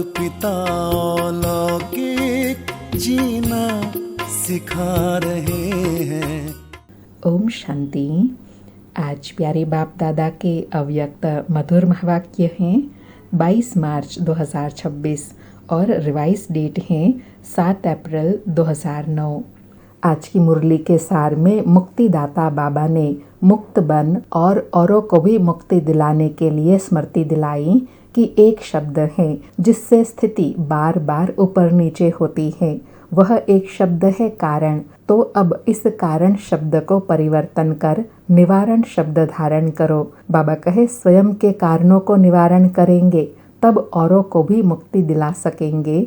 पिता अलौकिक जीना सिखा रहे हैं। ओम शांति। आज प्यारे बाप दादा के अव्यक्त मधुर महावाक्य हैं 22 मार्च 2026 और रिवाइज डेट है 7 अप्रैल 2009। आज की मुरली के सार में मुक्तिदाता बाबा ने मुक्त बन और औरों को भी मुक्ति दिलाने के लिए स्मृति दिलाई कि एक शब्द है जिससे स्थिति बार बार ऊपर नीचे होती है। वह एक शब्द है कारण। तो अब इस कारण शब्द को परिवर्तन कर निवारण शब्द धारण करो। बाबा कहे स्वयं के कारणों को निवारण करेंगे तब औरों को भी मुक्ति दिला सकेंगे,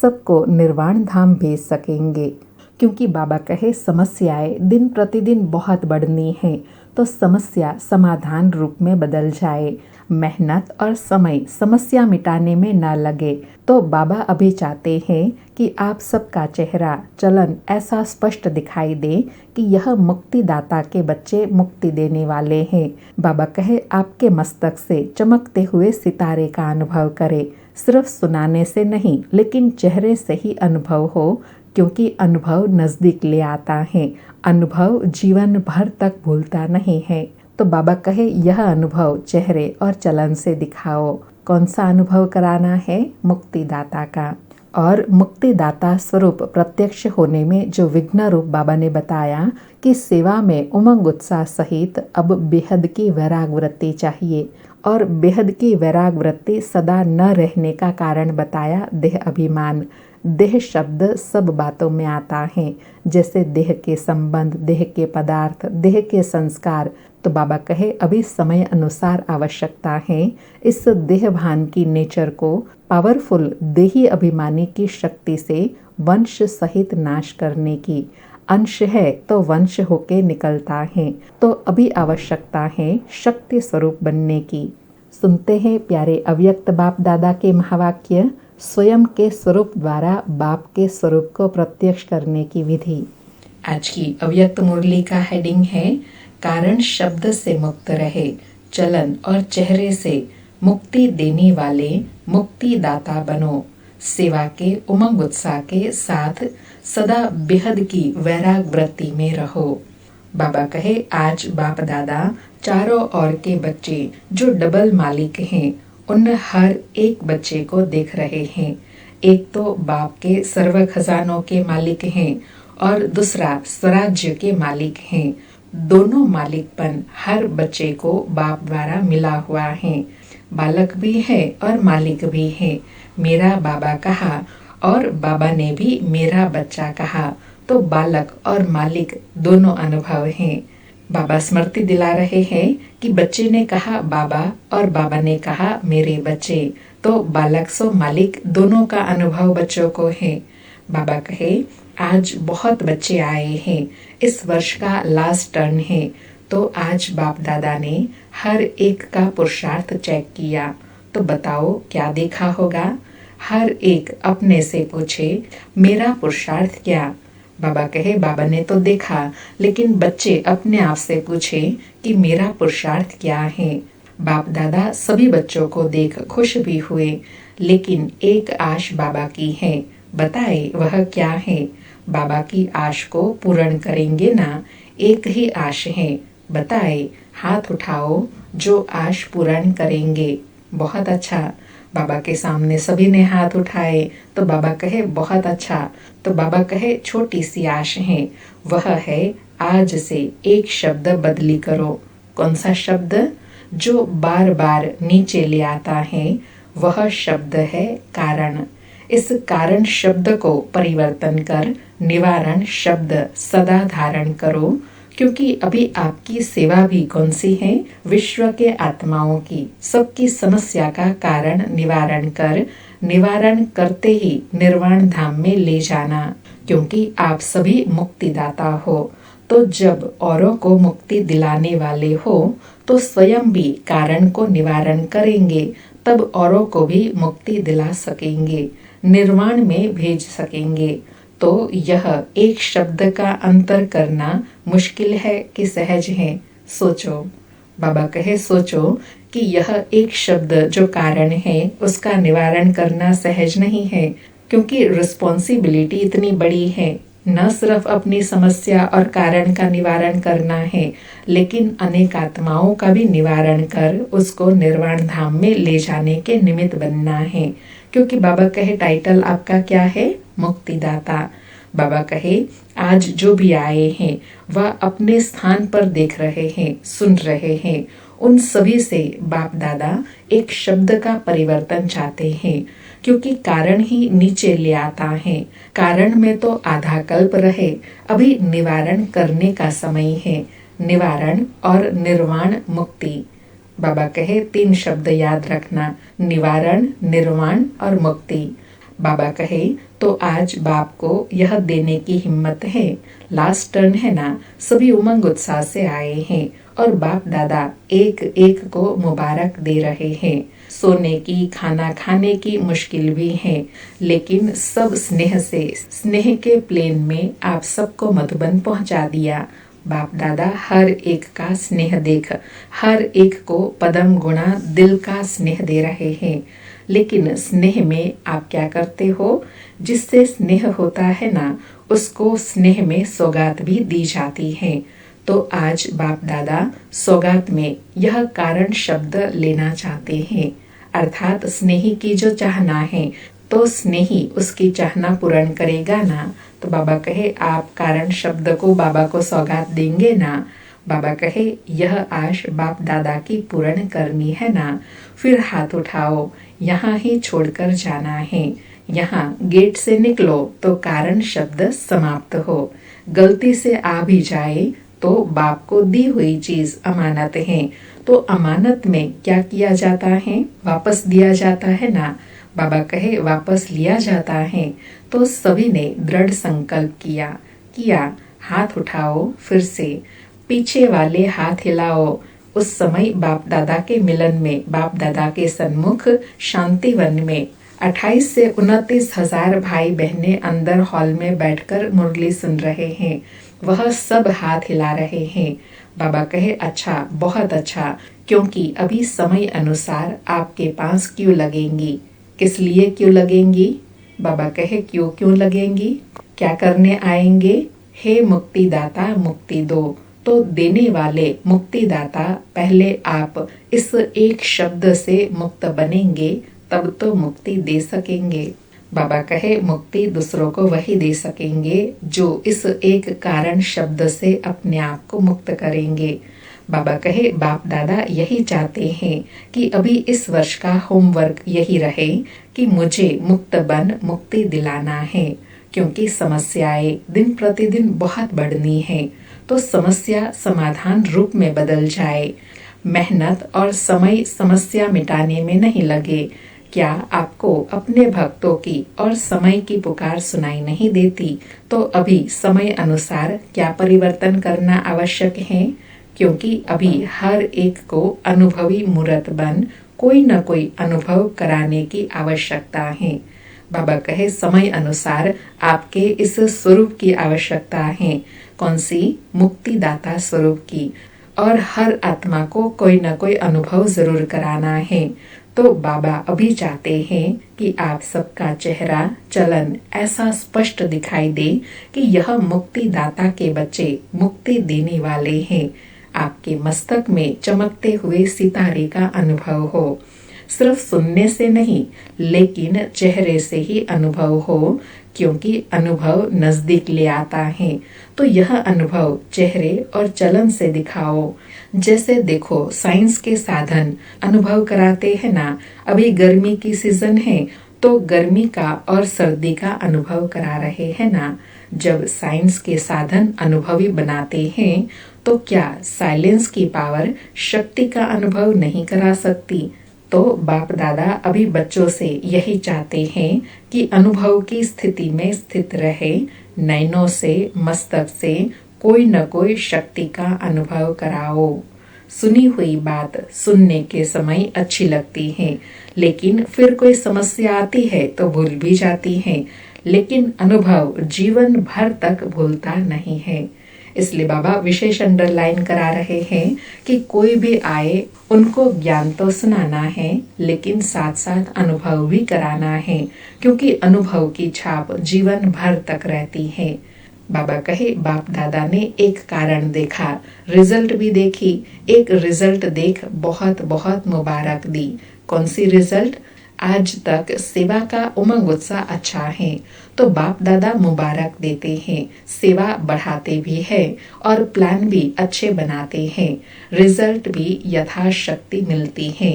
सबको निर्वाण धाम भेज सकेंगे। क्योंकि बाबा कहे समस्याएं दिन प्रतिदिन बहुत बढ़नी है तो समस्या समाधान रूप में बदल जाए। मेहनत और समय समस्या मिटाने में न लगे तो बाबा अभी चाहते हैं कि आप सबका चेहरा चलन ऐसा स्पष्ट दिखाई दे कि यह मुक्तिदाता के बच्चे मुक्ति देने वाले हैं। बाबा कहे आपके मस्तक से चमकते हुए सितारे का अनुभव करें, सिर्फ सुनाने से नहीं लेकिन चेहरे से ही अनुभव हो, क्योंकि अनुभव नजदीक ले आता है। अनुभव जीवन भर तक भूलता नहीं है। तो बाबा कहे यह अनुभव चेहरे और चलन से दिखाओ। कौन सा अनुभव कराना है? मुक्तिदाता का। और मुक्तिदाता स्वरूप प्रत्यक्ष होने में जो विघ्न रूप बाबा ने बताया कि सेवा में उमंग उत्साह सहित अब बेहद की वैराग वृत्ति चाहिए। और बेहद की वैराग वृत्ति सदा न रहने का कारण बताया देह अभिमान। देह शब्द सब बातों में आता है, जैसे देह के संबंध, देह के पदार्थ, देह के संस्कार। तो बाबा कहे अभी समय अनुसार आवश्यकता है इस देह भान की नेचर को पावरफुल देही अभिमानी की शक्ति से वंश सहित नाश करने की। अंश है तो वंश होके निकलता है, तो अभी आवश्यकता है शक्ति स्वरूप बनने की। सुनते हैं प्यारे अव्यक्त बाप दादा के महावाक्य। स्वयं के स्वरूप द्वारा बाप के स्वरूप को प्रत्यक्ष करने की विधि। आज की अव्यक्त मुरली का हेडिंग है कारण शब्द से मुक्त रहे, चलन और चेहरे से मुक्ति देने वाले मुक्तिदाता बनो। सेवा के उमंग उत्साह के साथ सदा बेहद की वैराग वृत्ति में रहो। बाबा कहे आज बाप दादा चारों ओर के बच्चे जो डबल मालिक हैं उन हर एक बच्चे को देख रहे हैं। एक तो बाप के सर्व खजानों के मालिक हैं और दूसरा स्वराज्य के मालिक हैं। दोनों मालिकपन हर बच्चे को बाप द्वारा मिला हुआ है। बालक भी है और मालिक भी है। मेरा बाबा कहा और बाबा ने भी मेरा बच्चा कहा, तो बालक और मालिक दोनों अनुभव हैं। बाबा स्मृति दिला रहे हैं कि बच्चे ने कहा बाबा और बाबा ने कहा मेरे बच्चे, तो बालक सो मालिक दोनों का अनुभव बच्चों को है। बाबा कहे आज बहुत बच्चे आए हैं, इस वर्ष का लास्ट टर्न है, तो आज बाप दादा ने हर एक का पुरुषार्थ चेक किया। तो बताओ क्या देखा होगा? हर एक अपने से पूछे मेरा पुरुषार्थ क्या? बाबा कहे बाबा ने तो देखा, लेकिन बच्चे अपने आप से पूछे कि मेरा पुरुषार्थ क्या है। बाप दादा सभी बच्चों को देख खुश भी हुए, लेकिन एक आश बाबा की है। बताए वह क्या है? बाबा की आश को पूर्ण करेंगे ना? एक ही आश है। बताए, हाथ उठाओ जो आश पूर्ण करेंगे। बहुत अच्छा। बाबा के सामने सभी ने हाथ उठाए, तो बाबा कहे बहुत अच्छा। तो बाबा कहे छोटी सी आश है, वह है आज से एक शब्द बदली करो। कौन सा शब्द? जो बार बार नीचे ले आता है, वह शब्द है कारण। इस कारण शब्द को परिवर्तन कर निवारण शब्द सदा धारण करो, क्योंकि अभी आपकी सेवा भी कौन सी है? विश्व के आत्माओं की, सबकी समस्या का कारण निवारण कर, निवारण करते ही निर्वाण धाम में ले जाना। क्योंकि आप सभी मुक्तिदाता हो, तो जब औरों को मुक्ति दिलाने वाले हो तो स्वयं भी कारण को निवारण करेंगे, तब औरों को भी मुक्ति दिला सकेंगे, निर्वाण में भेज सकेंगे। तो यह एक शब्द का अंतर करना मुश्किल है कि सहज है? सोचो। बाबा कहे सोचो कि यह एक शब्द जो कारण है उसका निवारण करना सहज नहीं है, क्योंकि रिस्पॉन्सिबिलिटी इतनी बड़ी है। न सिर्फ अपनी समस्या और कारण का निवारण करना है, लेकिन अनेक आत्माओं का भी निवारण कर उसको निर्वाण धाम में ले जाने के निमित्त बनना है। क्योंकि बाबा कहे टाइटल आपका क्या है? मुक्तिदाता। बाबा कहे आज जो भी आए हैं वह अपने स्थान पर देख रहे हैं, सुन रहे हैं। उन सभी से बाप दादा एक शब्द का परिवर्तन चाहते हैं, क्योंकि कारण ही नीचे ले आता है। कारण में तो आधा कल्प रहे, अभी निवारण करने का समय है। निवारण और निर्वाण मुक्ति। बाबा कहे 3 शब्द याद रखना, निवारण, निर्वाण और मुक्ति। बाबा कहे तो आज बाप को यह देने की हिम्मत है। लास्ट टर्न है ना, सभी उमंग उत्साह से आए हैं और बाप दादा एक एक को मुबारक दे रहे हैं। सोने की, खाना खाने की मुश्किल भी है, लेकिन सब स्नेह से, स्नेह के प्लेन में आप सबको मधुबन पहुंचा दिया। बाप दादा हर एक का स्नेह देख, हर एक को पदम गुणा दिल का स्नेह दे रहे हैं। लेकिन स्नेह में आप क्या करते हो? जिससे स्नेह होता है ना, उसको स्नेह में सौगात भी दी जाती है। तो आज बाप दादा सौगात में यह कारण शब्द लेना चाहते हैं, अर्थात स्नेही की जो चाहना है, तो स्नेही उसकी चाहना पूर्ण करेगा ना। तो बाबा कहे आप कारण शब्द को बाबा को सौगात देंगे ना। बाबा कहे यह आश बाप दादा की पूर्ण करनी है ना। फिर हाथ उठाओ, यहाँ ही छोड़कर जाना है। यहाँ गेट से निकलो तो कारण शब्द समाप्त हो। गलती से आ भी जाए तो बाप को दी हुई चीज अमानत है, तो अमानत में क्या किया जाता है? वापस दिया जाता है ना। बाबा कहे वापस लिया जाता है। तो सभी ने दृढ़ संकल्प किया। हाथ उठाओ, फिर से पीछे वाले हाथ हिलाओ। उस समय बाप दादा के मिलन में, बाप दादा के सन्मुख शांति वन में 28 से 29 हजार भाई बहनें अंदर हॉल में बैठकर मुरली सुन रहे हैं। वह सब हाथ हिला रहे हैं। बाबा कहे अच्छा, बहुत अच्छा, क्योंकि अभी समय अनुसार आपके पास क्यों लगेंगी। किस लिए क्यों लगेंगी? बाबा कहे क्यों लगेंगी? क्या करने आएंगे? हे मुक्तिदाता मुक्ति दो। तो देने वाले मुक्तिदाता पहले आप इस एक शब्द से मुक्त बनेंगे, तब तो मुक्ति दे सकेंगे। बाबा कहे मुक्ति दूसरों को वही दे सकेंगे जो इस एक कारण शब्द से अपने आप को मुक्त करेंगे। बाबा कहे बाप दादा यही चाहते हैं कि अभी इस वर्ष का होमवर्क यही रहे कि मुझे मुक्त बन मुक्ति दिलाना है, क्योंकि समस्याएं दिन प्रतिदिन बहुत बढ़नी है। तो समस्या समाधान रूप में बदल जाए। मेहनत और समय समस्या मिटाने में नहीं लगे। क्या आपको अपने भक्तों की और समय की पुकार सुनाई नहीं देती? तो अभी समय अनुसार क्या परिवर्तन करना आवश्यक है, क्योंकि अभी हर एक को अनुभवी मूर्त बन कोई न कोई अनुभव कराने की आवश्यकता है। बाबा कहे समय अनुसार आपके इस स्वरूप की आवश्यकता है। कौन सी? मुक्तिदाता स्वरूप की। और हर आत्मा को कोई न कोई अनुभव जरूर कराना है। तो बाबा अभी चाहते हैं कि आप सबका चेहरा, चलन ऐसा स्पष्ट दिखाई दे कि यह मुक्तिदाता के बच्चे मुक्ति देने वाले हैं। आपके मस्तक में चमकते हुए सितारे का अनुभव हो। सिर्फ सुनने से नहीं, लेकिन चेहरे से ही अनुभव हो, क्योंकि अनुभव नजदीक ले आता है। तो यह अनुभव चेहरे और चलन से दिखाओ। जैसे देखो साइंस के साधन अनुभव कराते हैं ना। अभी गर्मी की सीजन है तो गर्मी का और सर्दी का अनुभव करा रहे हैं ना। जब साइंस के साधन अनुभवी बनाते हैं तो क्या साइलेंस की पावर शक्ति का अनुभव नहीं करा सकती? तो बाप दादा अभी बच्चों से यही चाहते हैं कि अनुभव की स्थिति में स्थित रहे। नैनों से, मस्तक से कोई न कोई शक्ति का अनुभव कराओ। सुनी हुई बात सुनने के समय अच्छी लगती है, लेकिन फिर कोई समस्या आती है तो भूल भी जाती है। लेकिन अनुभव जीवन भर तक भूलता नहीं है। इसलिए बाबा विशेष अंडरलाइन करा रहे हैं कि कोई भी आए उनको ज्ञान तो सुनाना है, लेकिन साथ साथ अनुभव भी कराना है, क्योंकि अनुभव की छाप जीवन भर तक रहती है। बाबा कहे बाप दादा ने एक कारण देखा, रिजल्ट भी देखी, एक रिजल्ट देख बहुत बहुत मुबारक दी। कौन सी रिजल्ट? आज तक सेवा का उमंग उत्साह अच्छा है, तो बाप दादा मुबारक देते हैं, सेवा बढ़ाते भी है और प्लान भी अच्छे बनाते हैं, रिजल्ट भी यथाशक्ति मिलती है।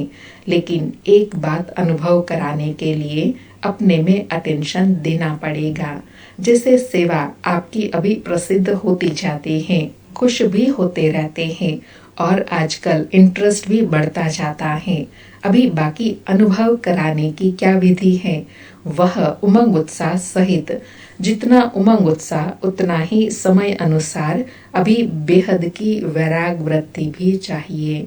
लेकिन एक बात अनुभव कराने के लिए अपने में अटेंशन देना पड़ेगा। जैसे सेवा आपकी अभी प्रसिद्ध होती जाती है, खुश भी होते रहते हैं और आजकल इंटरेस्ट भी बढ़ता जाता है। अभी बाकी अनुभव कराने की क्या विधि है? वह उमंग उत्साह सहित, जितना उमंग उत्साह उतना ही समय अनुसार अभी बेहद की वैराग वृत्ति भी चाहिए।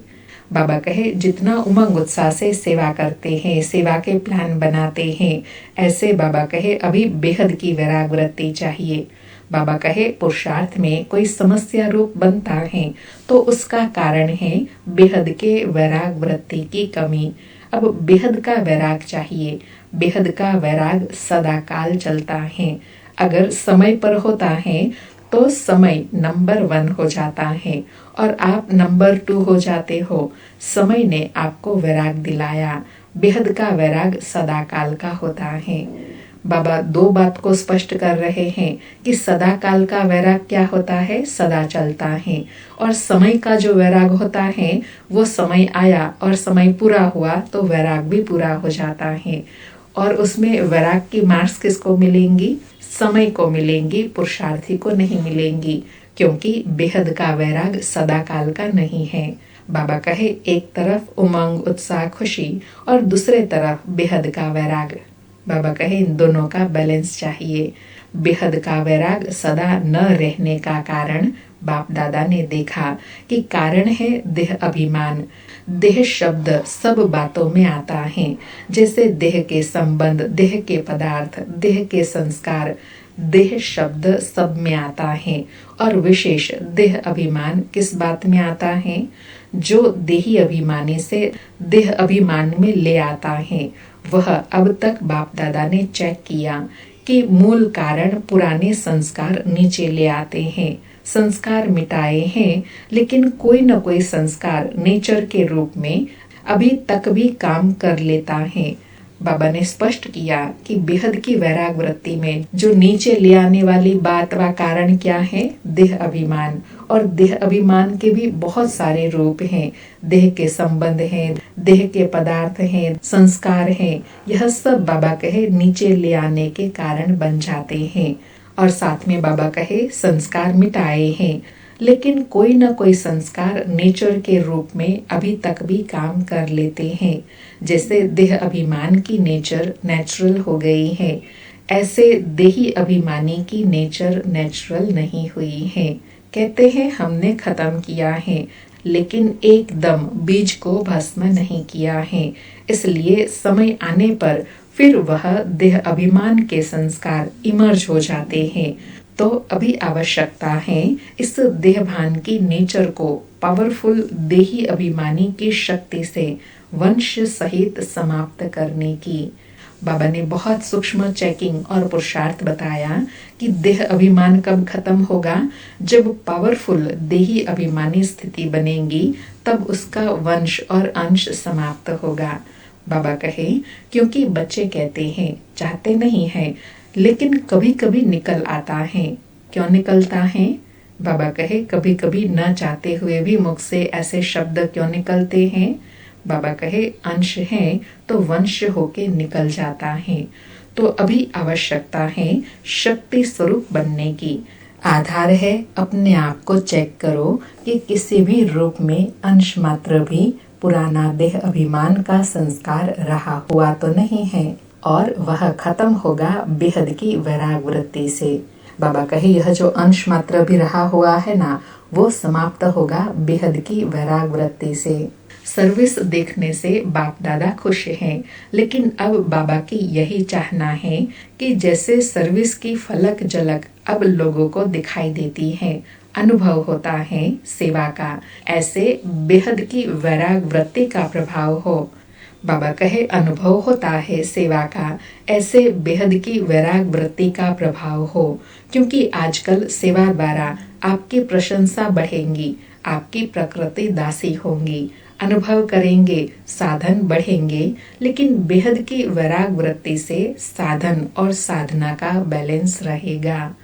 बाबा कहे जितना उमंग उत्साह से सेवा करते हैं, सेवा के प्लान बनाते हैं, ऐसे बाबा कहे अभी बेहद की वैराग वृत्ति चाहिए। बाबा कहे पुरुषार्थ में कोई समस्या रूप बनता है तो उसका कारण है बेहद के वैराग वृत्ति की कमी। अब बेहद का वैराग चाहिए। बेहद का वैराग सदा काल चलता है। अगर समय पर होता है तो समय नंबर 1 हो जाता है और आप नंबर 2 हो जाते हो। समय ने आपको वैराग दिलाया। बेहद का वैराग सदा काल का होता है। बाबा 2 बात को स्पष्ट कर रहे हैं कि सदा काल का वैराग क्या होता है? सदा चलता है। और समय का जो वैराग होता है वो समय आया और समय पूरा हुआ तो वैराग भी पूरा हो जाता है। और उसमें वैराग की मार्क्स किसको मिलेंगी? समय को मिलेंगी, पुरुषार्थी को नहीं मिलेंगी, क्योंकि बेहद का वैराग सदा काल का नहीं है। बाबा कहे एक तरफ उमंग उत्साह खुशी और दूसरे तरफ बेहद का वैराग। बाबा कहे इन दोनों का बैलेंस चाहिए। बेहद का वैराग सदा न रहने का कारण बाप दादा ने देखा कि कारण है देह अभिमान। देह शब्द सब बातों में आता है, जैसे देह के संबंध, देह के पदार्थ, देह के संस्कार, देह शब्द सब में आता है। और विशेष देह अभिमान किस बात में आता है? जो देही अभिमानी से देह अभिमान में ले आता है, वह अब तक बाप दादा ने चेक किया कि मूल कारण पुराने संस्कार नीचे ले आते हैं। संस्कार मिटाए हैं, लेकिन कोई न कोई संस्कार नेचर के रूप में अभी तक भी काम कर लेता है। बाबा ने स्पष्ट किया कि बेहद की वैराग वृत्ति में जो नीचे ले आने वाली बात व कारण क्या है? देह अभिमान। और देह अभिमान के भी बहुत सारे रूप हैं। देह के संबंध हैं, देह के पदार्थ हैं, संस्कार हैं। यह सब बाबा कहे नीचे ले आने के कारण बन जाते हैं। और साथ में बाबा कहे संस्कार मिटाए हैं, लेकिन कोई न कोई संस्कार नेचर के रूप में अभी तक भी काम कर लेते हैं। जैसे देह अभिमान की नेचर नेचुरल हो गई है, ऐसे देही अभिमानी की नेचर नेचुरल नहीं हुई है। कहते हैं हमने खत्म किया है, लेकिन एकदम बीज को भस्म नहीं किया है। इसलिए समय आने पर फिर वह देह अभिमान के संस्कार इमर्ज हो जाते हैं। तो अभी आवश्यकता है इस देहभान की नेचर को पावरफुल देही अभिमानी की शक्ति से वंश सहित समाप्त करने की। बाबा ने बहुत सूक्ष्म चेकिंग और पुरुषार्थ बताया कि देह अभिमान कब खत्म होगा? जब पावरफुल देही अभिमानी स्थिति बनेगी, तब उसका वंश और अंश समाप्त होगा। बाबा कहे क्योंकि बच्चे कहते हैं, चाहते नहीं हैं, लेकिन कभी कभी निकल आता है। क्यों निकलता है? बाबा कहे कभी कभी न चाहते हुए भी मुख से ऐसे शब्द क्यों निकलते हैं? बाबा कहे अंश है तो वंश होके निकल जाता है। तो अभी आवश्यकता है शक्ति स्वरूप बनने की। आधार है अपने आप को चेक करो कि किसी भी रूप में अंश मात्र भी पुराना देह अभिमान का संस्कार रहा हुआ तो नहीं है, और वह खत्म होगा बेहद की वैराग वृत्ति से। बाबा कहे यह जो अंश मात्र भी रहा हुआ है ना, वो समाप्त होगा बेहद की वैराग वृत्ति से। सर्विस देखने से बाप दादा खुश हैं, लेकिन अब बाबा की यही चाहना है कि जैसे सर्विस की फलक झलक अब लोगों को दिखाई देती है, अनुभव होता है सेवा का, ऐसे बेहद की वैराग वृत्ति का प्रभाव हो। बाबा कहे अनुभव होता है सेवा का, ऐसे बेहद की वैराग वृत्ति का प्रभाव हो, क्योंकि आजकल सेवा द्वारा आपकी प्रशंसा बढ़ेंगी, आपकी प्रकृति दासी होंगी, अनुभव करेंगे, साधन बढ़ेंगे, लेकिन बेहद की वैराग वृत्ति से साधन और साधना का बैलेंस रहेगा।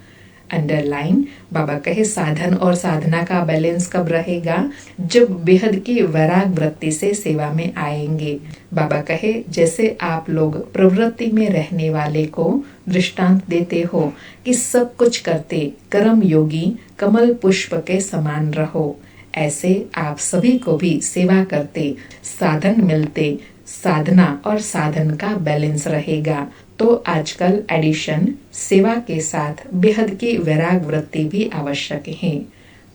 अंडरलाइन, बाबा कहे साधन और साधना का बैलेंस कब रहेगा? जब बेहद की वैराग वृत्ति से सेवा में आएंगे। बाबा कहे जैसे आप लोग प्रवृत्ति में रहने वाले को दृष्टांत देते हो कि सब कुछ करते कर्म योगी कमल पुष्प के समान रहो, ऐसे आप सभी को भी सेवा करते साधन मिलते, साधना और साधन का बैलेंस रहेगा। तो आजकल एडिशन सेवा के साथ बेहद की वैराग वृत्ति भी आवश्यक है।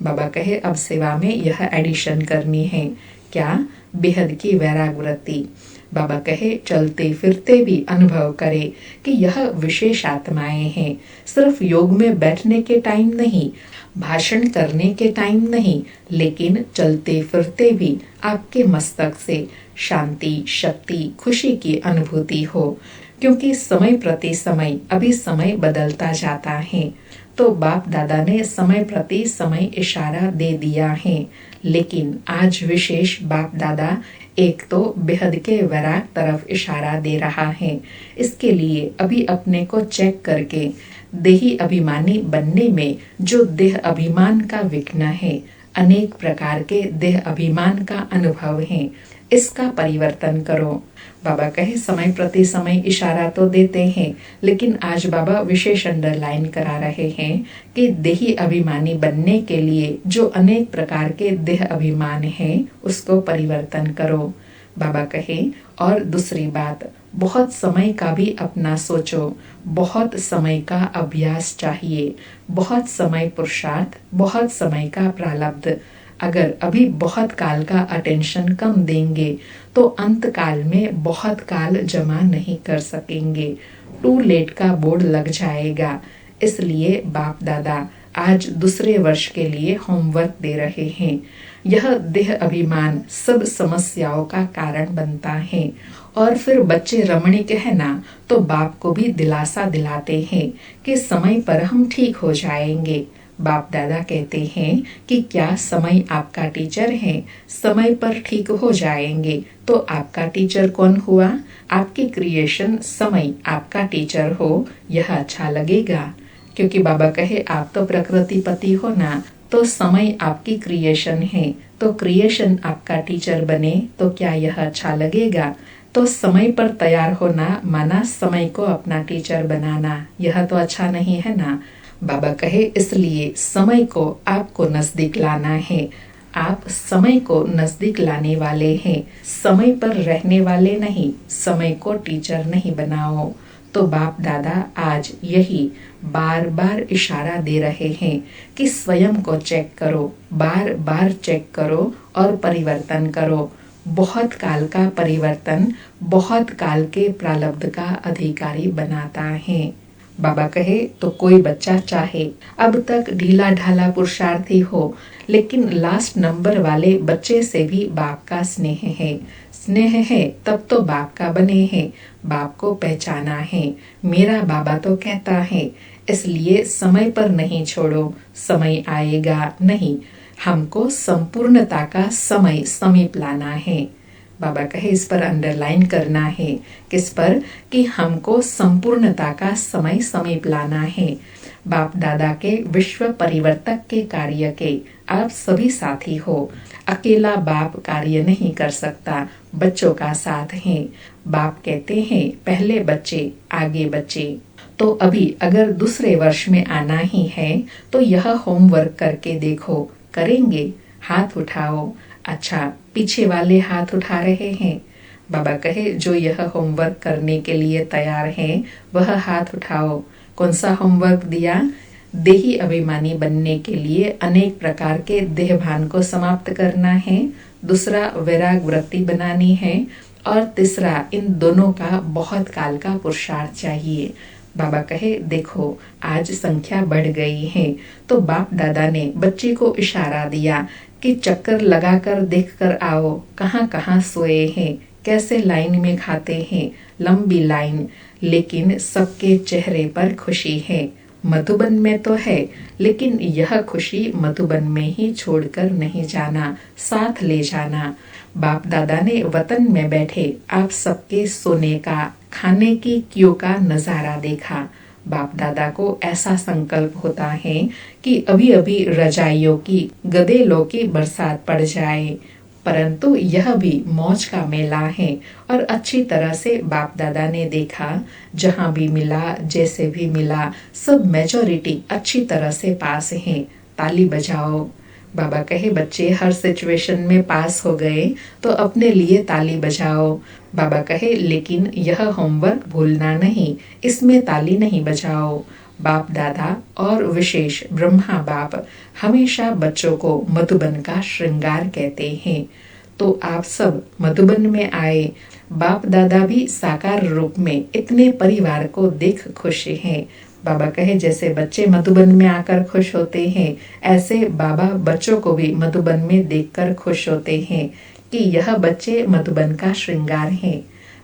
बाबा कहे अब सेवा में यह एडिशन करनी है। क्या? बेहद की वैराग वृत्ति। बाबा कहे चलते फिरते भी अनुभव करे कि यह विशेष आत्माएं हैं, सिर्फ योग में बैठने के टाइम नहीं, भाषण करने के टाइम नहीं, लेकिन चलते फिरते भी आपके मस्तक से शांति, शक्ति, खुशी की अनुभूति हो, क्योंकि समय प्रति समय अभी समय बदलता जाता है। तो बाप दादा ने समय प्रति समय इशारा दे दिया है, लेकिन आज विशेष बाप दादा एक तो बेहद के वैराग तरफ इशारा दे रहा है। इसके लिए अभी अपने को चेक करके देही अभिमानी बनने में जो देह अभिमान का विघ्न है, अनेक प्रकार के देह अभिमान का अनुभव है, इसका परिवर्तन करो। बाबा कहे समय प्रति समय इशारा तो देते हैं, लेकिन आज बाबा विशेष अंडरलाइन करा रहे हैं कि देही अभिमानी बनने के लिए जो अनेक प्रकार के देह अभिमान हैं, उसको परिवर्तन करो। बाबा कहे और दूसरी बात, बहुत समय का भी अपना सोचो, बहुत समय का अभ्यास चाहिए, बहुत समय पुरुषार्थ, बहुत समय का प्रारब्ध। अगर अभी बहुत काल का अटेंशन कम देंगे तो अंत काल में बहुत काल जमा नहीं कर सकेंगे, टू लेट का बोर्ड लग जाएगा। इसलिए बाप दादा आज दूसरे वर्ष के लिए होमवर्क दे रहे हैं। यह देह अभिमान सब समस्याओं का कारण बनता है, और फिर बच्चे रमणीक है ना, तो बाप को भी दिलासा दिलाते हैं कि समय पर हम ठीक हो जाएंगे। बाप दादा कहते हैं कि क्या समय आपका टीचर है? समय पर ठीक हो जाएंगे। तो आपका टीचर कौन हुआ? आपकी क्रिएशन समय आपका टीचर हो, यह अच्छा लगेगा। क्योंकि बाबा कहे आप तो प्रकृति पति हो ना, तो समय आपकी क्रिएशन है, तो क्रिएशन आपका टीचर बने तो क्या यह अच्छा लगेगा? तो समय पर तैयार होना माना समय को अपना टीचर बनाना, यह तो अच्छा नहीं है ना। बाबा कहे इसलिए समय को आपको नजदीक लाना है। आप समय को नजदीक लाने वाले हैं, समय पर रहने वाले नहीं। समय को टीचर नहीं बनाओ। तो बाप दादा आज यही बार बार इशारा दे रहे हैं कि स्वयं को चेक करो, बार बार चेक करो और परिवर्तन करो। बहुत काल का परिवर्तन बहुत काल के प्रारब्ध का अधिकारी बनाता है। बाबा कहे तो कोई बच्चा चाहे अब तक ढीला ढाला पुरुषार्थी हो, लेकिन लास्ट नंबर वाले बच्चे से भी बाप का स्नेह है। स्नेह है तब तो बाप का बने हैं, बाप को पहचाना है। मेरा बाबा तो कहता है, इसलिए समय पर नहीं छोड़ो, समय आएगा नहीं। हमको संपूर्णता का समय समीप लाना है। बाबा कहे इस पर अंडरलाइन करना है। किस पर? कि हमको संपूर्णता का समय समीप लाना है। बाप दादा के विश्व परिवर्तक के कार्य के आप सभी साथी हो। अकेला बाप कार्य नहीं कर सकता, बच्चों का साथ है। बाप कहते हैं पहले बच्चे आगे बच्चे। तो अभी अगर दूसरे वर्ष में आना ही है तो यह होमवर्क करके देखो। करेंगे? हाथ उठाओ। अच्छा, पीछे वाले हाथ उठा रहे हैं। बाबा कहे जो यह होमवर्क करने के लिए तैयार है वह हाथ उठाओ। कौन सा होमवर्क दिया? देही अभिमानी बनने के लिए अनेक प्रकार के देह भान को समाप्त करना है, दूसरा वैराग वृत्ति बनानी है, और तीसरा इन दोनों का बहुत काल का पुरुषार्थ चाहिए। बाबा कहे, देखो आज संख्या बढ़ गई है। तो बाप दादा ने बच्चे को इशारा दिया कि चक्कर लगाकर देख कर आओ कहाँ कहाँ सोए हैं, कैसे लाइन में खाते हैं, लंबी लाइन, लेकिन सबके चेहरे पर खुशी है। मधुबन में तो है, लेकिन यह खुशी मधुबन में ही छोड़कर नहीं जाना, साथ ले जाना। बाप दादा ने वतन में बैठे आप सबके सोने का, खाने की क्यों का नजारा देखा। बाप दादा को ऐसा संकल्प होता है कि अभी अभी रजाइयों की, गदेलों की बरसात पड़ जाए, परंतु यह भी मौज का मेला है। और अच्छी तरह से बाप दादा ने देखा, जहाँ भी मिला, जैसे भी मिला, सब मेजॉरिटी अच्छी तरह से पास है, ताली बजाओ। बाबा कहे, बच्चे हर सिचुएशन में पास हो गए तो अपने लिए ताली बजाओ। बाबा कहे, लेकिन यह होमवर्क भूलना नहीं, इसमें ताली नहीं बजाओ। बाप दादा और विशेष ब्रह्मा बाप हमेशा बच्चों को मधुबन का श्रृंगार कहते हैं। तो आप सब मधुबन में आए, बाप दादा भी साकार रूप में इतने परिवार को देख खुश हैं। बाबा कहे, जैसे बच्चे मधुबन में आकर खुश होते हैं, ऐसे बाबा बच्चों को भी मधुबन में देखकर खुश होते हैं कि यह बच्चे मधुबन का श्रृंगार हैं।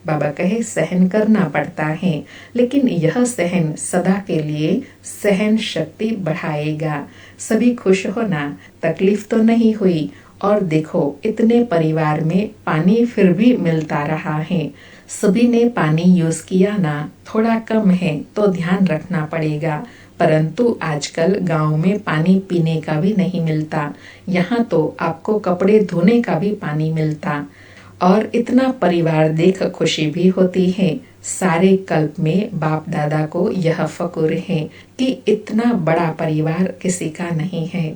बाबा कहे, सहन करना पड़ता है, लेकिन यह सहन सदा के लिए सहन शक्ति बढ़ाएगा। सभी खुश होना, तकलीफ तो नहीं हुई। और देखो इतने परिवार में पानी फिर भी मिलता रहा है, सभी ने पानी यूज किया ना, थोड़ा कम है तो ध्यान रखना पड़ेगा। परंतु आजकल गांव में पानी पीने का भी नहीं मिलता, यहाँ तो आपको कपड़े धोने का भी पानी मिलता। और इतना परिवार देख खुशी भी होती है। सारे कल्प में बाप दादा को यह फक्र है कि इतना बड़ा परिवार किसी का नहीं है।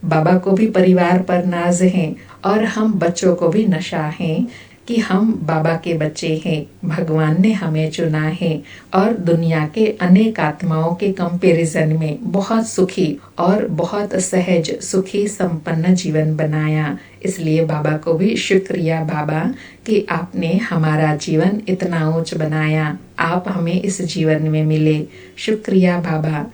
बाबा को भी परिवार पर नाज है और हम बच्चों को भी नशा है कि हम बाबा के बच्चे हैं, भगवान ने हमें चुना है और दुनिया के अनेक आत्माओं के कंपैरिजन में बहुत सुखी और बहुत सहज, सुखी, संपन्न जीवन बनाया। इसलिए बाबा को भी शुक्रिया बाबा कि आपने हमारा जीवन इतना ऊंच बनाया, आप हमें इस जीवन में मिले। शुक्रिया बाबा।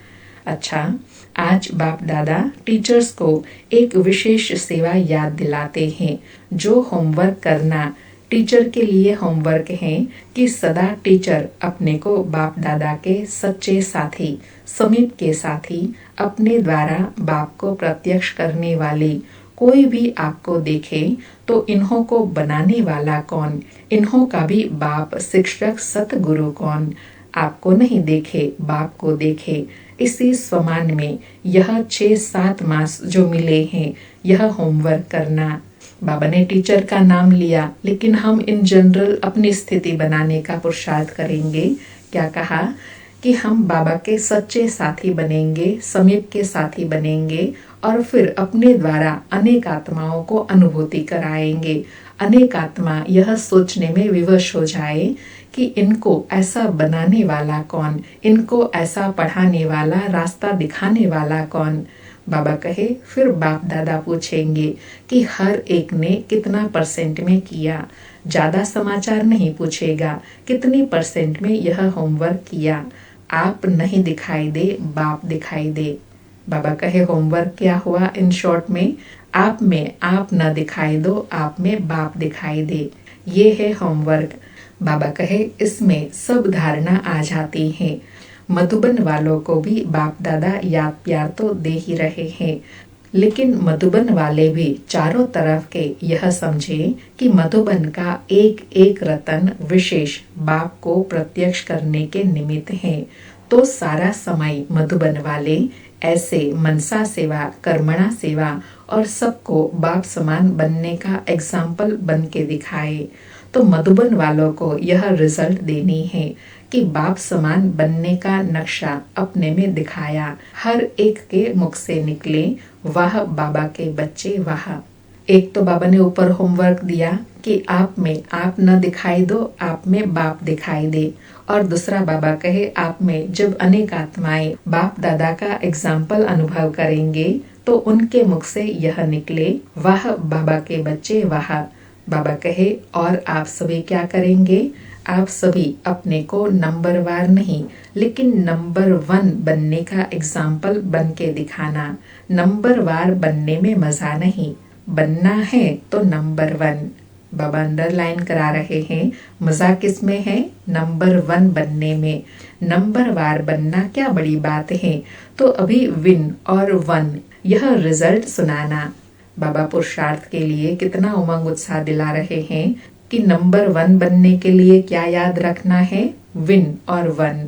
अच्छा, आज बाप दादा टीचर्स को एक विशेष सेवा याद दिलाते हैं, जो होमवर्क करना टीचर के लिए होमवर्क है कि सदा टीचर अपने को बाप दादा के सच्चे साथी, समीप के साथी, अपने द्वारा बाप को प्रत्यक्ष करने वाली, कोई भी आपको देखे तो इन्हों को बनाने वाला कौन, इन्हों का भी बाप, शिक्षक, सतगुरु कौन, आपको नहीं देखे बाप को देखे। इसी स्वमान में यह 6-7 मास जो मिले हैं, यह होमवर्क करना। बाबा ने टीचर का नाम लिया, लेकिन हम इन जनरल अपनी स्थिति बनाने का पुरुषार्थ करेंगे। क्या कहा कि हम बाबा के सच्चे साथी बनेंगे, समीप के साथी बनेंगे और फिर अपने द्वारा अनेक आत्माओं को अनुभूति कराएंगे। अनेक आत्मा यह सोचने में विवश हो जाए कि इनको ऐसा बनाने वाला कौन, इनको ऐसा पढ़ाने वाला, रास्ता दिखाने वाला कौन। बाबा कहे, फिर बाप दादा पूछेंगे कि हर एक ने कितना % में किया। ज्यादा समाचार नहीं पूछेगा, कितनी % में यह होमवर्क किया। आप नहीं दिखाई दे, बाप दिखाई दे। बाबा कहे, होमवर्क क्या हुआ? इन शॉर्ट में आप न दिखाई दो, आप में बाप दिखाई दे, ये है होमवर्क। बाबा कहे, इसमें सब धारणा आ जाती है। मधुबन वालों को भी बाप दादा याद प्यार तो दे ही रहे हैं, लेकिन मधुबन वाले भी चारों तरफ के यह समझे कि मधुबन का एक एक रतन विशेष बाप को प्रत्यक्ष करने के निमित्त है। तो सारा समय मधुबन वाले ऐसे मनसा सेवा, कर्मणा सेवा और सबको बाप समान बनने का एग्जाम्पल बन के दिखाए। तो मधुबन वालों को यह रिजल्ट देनी है कि बाप समान बनने का नक्शा अपने में दिखाया। हर एक के मुख से निकले, वाह बाबा के बच्चे वाह। एक तो बाबा ने ऊपर होमवर्क दिया कि आप में आप न दिखाई दो, आप में बाप दिखाई दे। और दूसरा बाबा कहे, आप में जब अनेक आत्माएं बाप दादा का एग्जाम्पल अनुभव करेंगे तो उनके मुख से यह निकले, वाह बाबा के बच्चे वाह। बाबा कहे और आप सभी क्या करेंगे? आप सभी अपने को नंबरवार नहीं लेकिन नंबर 1 बनने का एग्जाम्पल बन के दिखाना। नंबरवार बनने में मजा नहीं, बनना है तो नंबर 1। बाबा अंडरलाइन करा रहे हैं, मजा किस में है? नंबर 1 बनने में। नंबरवार बनना क्या बड़ी बात है, तो अभी विन और 1 यह रिजल्ट सुनाना। बाबा पुरुषार्थ के लिए कितना उमंग उत्साह दिला रहे हैं कि नंबर 1 बनने के लिए क्या याद रखना है? विन और 1।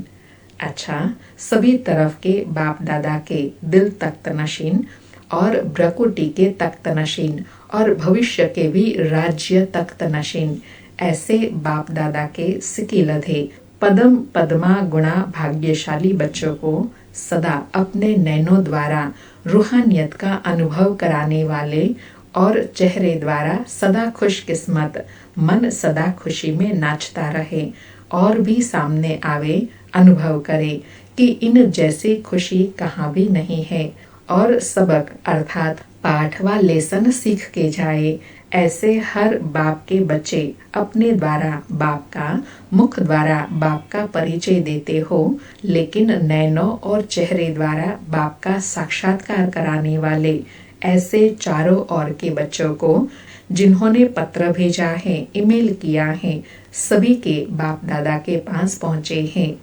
अच्छा, सभी तरफ के बाप दादा के दिल तख्त नशीन और ब्रकुटी के तख्त नशीन और भविष्य के भी राज्य तख्त नशीन, ऐसे बाप दादा के सिकिलधे पदम पद्मा गुणा भाग्यशाली बच्चों को सदा अपने नैनों द्वारा रूहानियत का अनुभव कराने वाले और चेहरे द्वारा सदा खुशकिस्मत मन सदा खुशी में नाचता रहे और भी सामने आवे, अनुभव करे कि इन जैसी खुशी कहाँ भी नहीं है और सबक अर्थात पाठ व लेसन सीख के जाए। ऐसे हर बाप के बच्चे अपने द्वारा बाप का, मुख द्वारा बाप का परिचय देते हो, लेकिन नैनों और चेहरे द्वारा बाप का साक्षात्कार कराने वाले ऐसे चारों ओर के बच्चों को जिन्होंने पत्र भेजा है, ईमेल किया है, सभी के बाप दादा के पास पहुँचे हैं।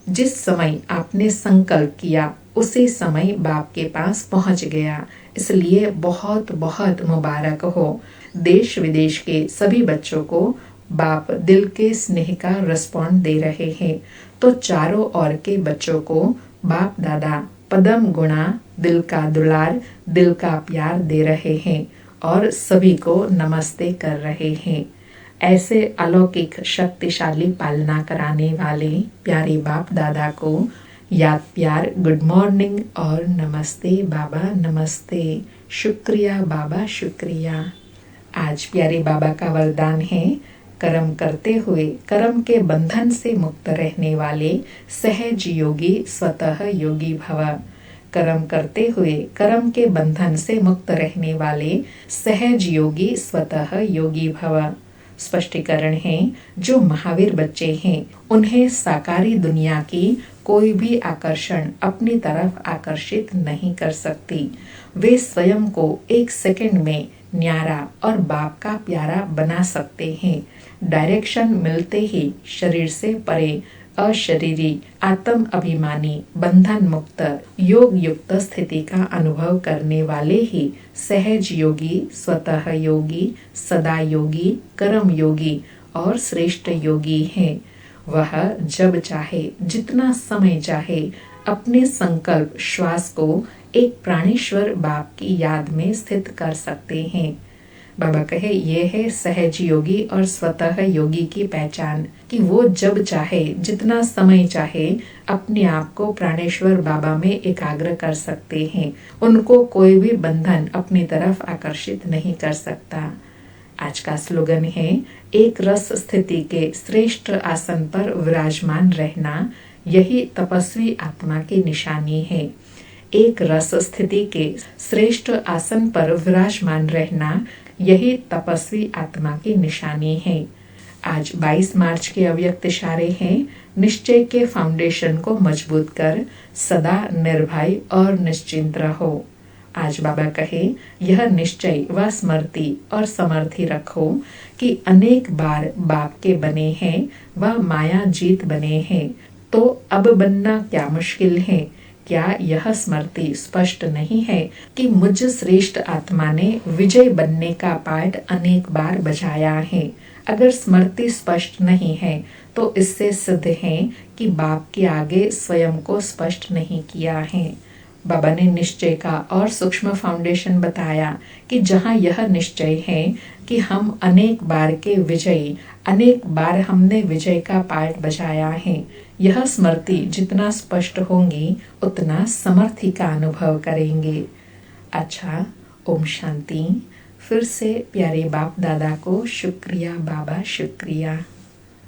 जिस समय आपने संकल्प किया उसी समय बाप के पास पहुंच गया, इसलिए बहुत बहुत मुबारक हो। देश विदेश के सभी बच्चों को बाप दिल के स्नेह का रिस्पॉन्ड दे रहे हैं, तो चारों ओर के बच्चों को बाप दादा पदम गुणा दिल का दुलार, दिल का प्यार दे रहे हैं और सभी को नमस्ते कर रहे हैं। ऐसे अलौकिक शक्तिशाली पालना कराने वाले प्यारे बाप दादा को याद प्यार गुड मॉर्निंग और नमस्ते बाबा, नमस्ते। शुक्रिया बाबा, शुक्रिया। आज प्यारे बाबा का वरदान है, कर्म करते हुए कर्म के बंधन से मुक्त रहने वाले सहज योगी स्वतः योगी भव। कर्म करते हुए कर्म के बंधन से मुक्त रहने वाले सहज योगी स्वतः योगी भव। स्पष्टीकरण है, जो महावीर बच्चे हैं उन्हें साकारी दुनिया की कोई भी आकर्षण अपनी तरफ आकर्षित नहीं कर सकती। वे स्वयं को एक सेकंड में न्यारा और बाप का प्यारा बना सकते हैं। डायरेक्शन मिलते ही शरीर से परे अशरीरी आत्म अभिमानी बंधन मुक्त योग युक्त स्थिति का अनुभव करने वाले ही सहज योगी, स्वतः योगी, सदा योगी, कर्म योगी और श्रेष्ठ योगी हैं। वह जब चाहे, जितना समय चाहे, अपने संकल्प श्वास को एक प्राणेश्वर बाप की याद में स्थित कर सकते हैं। बाबा कहे, ये है सहज योगी और स्वतः योगी की पहचान कि वो जब चाहे, जितना समय चाहे, अपने आप को प्राणेश्वर बाबा में एकाग्र कर सकते हैं। उनको कोई भी बंधन अपनी तरफ आकर्षित नहीं कर सकता। आज का स्लोगन है, एक रस स्थिति के श्रेष्ठ आसन पर विराजमान रहना, यही तपस्वी आत्मा की निशानी है। एक रस स्थिति के श्रेष्ठ आसन पर विराजमान रहना, यही तपस्वी आत्मा की निशानी है। आज 22 मार्च के अव्यक्त इशारे हैं, निश्चय के फाउंडेशन को मजबूत कर सदा निर्भय और निश्चिंत रहो। आज बाबा कहे, यह निश्चय व स्मृति और समर्थी रखो कि अनेक बार बाप के बने हैं व माया जीत बने हैं, तो अब बनना क्या मुश्किल है। क्या यह स्मृति स्पष्ट नहीं है कि मुझ श्रेष्ठ आत्मा ने विजय बनने का पाठ अनेक बार बजाया है। अगर स्मृति स्पष्ट नहीं है तो इससे सिद्ध है कि बाप के आगे स्वयं को स्पष्ट नहीं किया है। बाबा ने निश्चय का और सूक्ष्म फाउंडेशन बताया कि जहाँ यह निश्चय है कि हम अनेक बार के विजयी, अनेक बार हमने विजय का पाठ बजाया है, यह स्मृति जितना स्पष्ट होंगी उतना समर्थी का अनुभव करेंगे। अच्छा, ओम शांति। फिर से प्यारे बाप दादा को शुक्रिया बाबा, शुक्रिया।